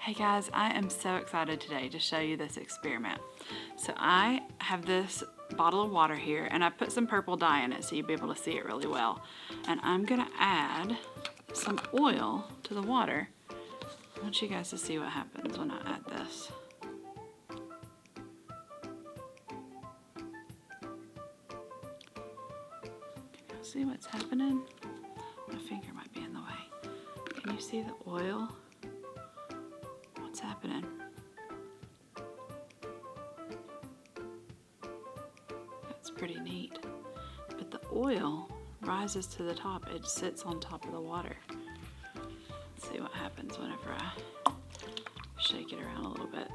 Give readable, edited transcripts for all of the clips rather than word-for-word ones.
Hey guys, I am so excited today to show you this experiment. So I have this bottle of water here and I put some purple dye in it so you'll be able to see it really well. And I'm gonna add some oil to the water. I want you guys to see what happens when I add this. Can you see what's happening? My finger might be in the way. Can you see the oil? What's happening? That's pretty neat. But the oil rises to the top. It sits on top of the water. Let's see what happens whenever I shake it around a little bit.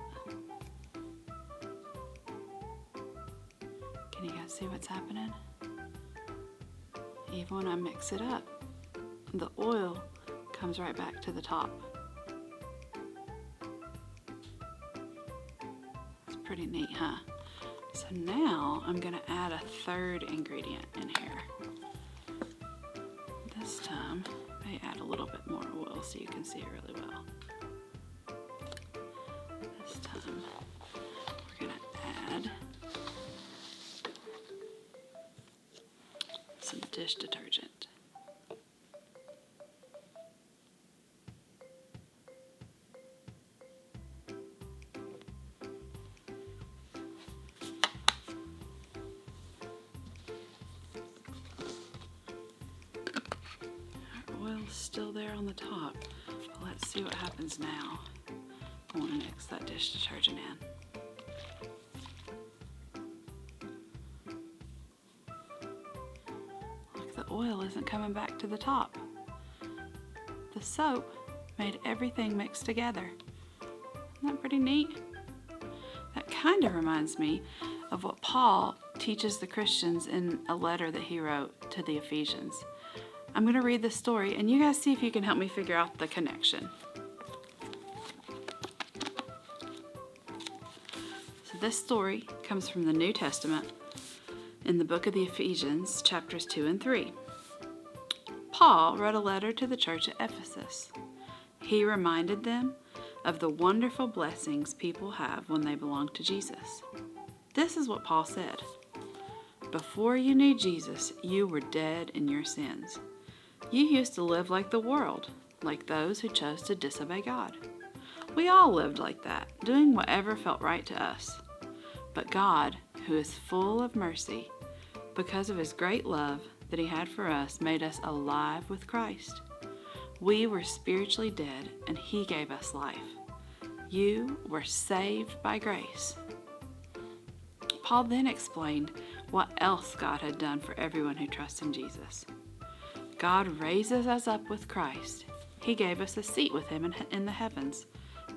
Can you guys see what's happening? Even when I mix it up, the oil comes right back to the top. Pretty neat, huh? So now I'm gonna add a third ingredient in here. This time, I may add a little bit more oil so you can see it really well. This time, we're gonna add some dish detergent. Oil's still there on the top. Well, let's see what happens now. I want to mix that dish detergent in. Look, the oil isn't coming back to the top. The soap made everything mix together. Isn't that pretty neat? That kind of reminds me of what Paul teaches the Christians in a letter that he wrote to the Ephesians. I'm going to read this story and you guys see if you can help me figure out the connection. So this story comes from the New Testament in the book of the Ephesians, chapters 2 and 3. Paul wrote a letter to the church at Ephesus. He reminded them of the wonderful blessings people have when they belong to Jesus. This is what Paul said. Before you knew Jesus, you were dead in your sins. You used to live like the world, like those who chose to disobey God. We all lived like that, doing whatever felt right to us. But God, who is full of mercy, because of his great love that he had for us, made us alive with Christ. We were spiritually dead, and he gave us life. You were saved by grace. Paul then explained what else God had done for everyone who trusts in Jesus. God raises us up with Christ. He gave us a seat with him in the heavens.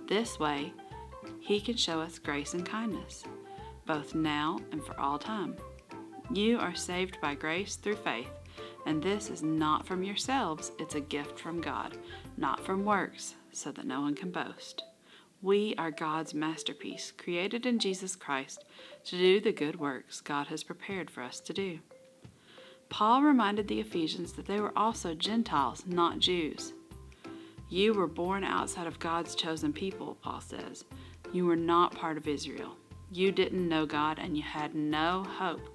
This way, he can show us grace and kindness, both now and for all time. You are saved by grace through faith, and this is not from yourselves. It's a gift from God, not from works, so that no one can boast. We are God's masterpiece, created in Jesus Christ to do the good works God has prepared for us to do. Paul reminded the Ephesians that they were also Gentiles, not Jews. You were born outside of God's chosen people, Paul says. You were not part of Israel. You didn't know God and you had no hope.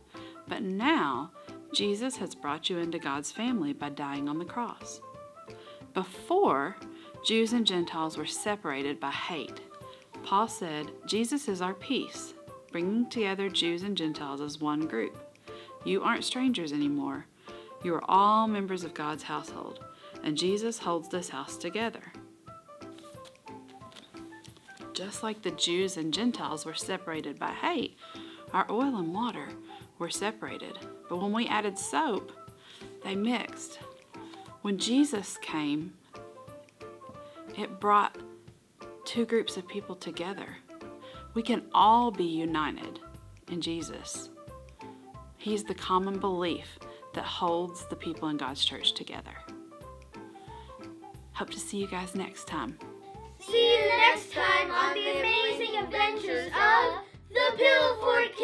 But now, Jesus has brought you into God's family by dying on the cross. Before, Jews and Gentiles were separated by hate. Paul said, Jesus is our peace, bringing together Jews and Gentiles as one group. You aren't strangers anymore. You are all members of God's household, and Jesus holds this house together. Just like the Jews and Gentiles were separated by hate, our oil and water were separated. But when we added soap, they mixed. When Jesus came, it brought two groups of people together. We can all be united in Jesus. He's the common belief that holds the people in God's church together. Hope to see you guys next time. See you next time on the amazing adventures of the Pillow Fort Kids.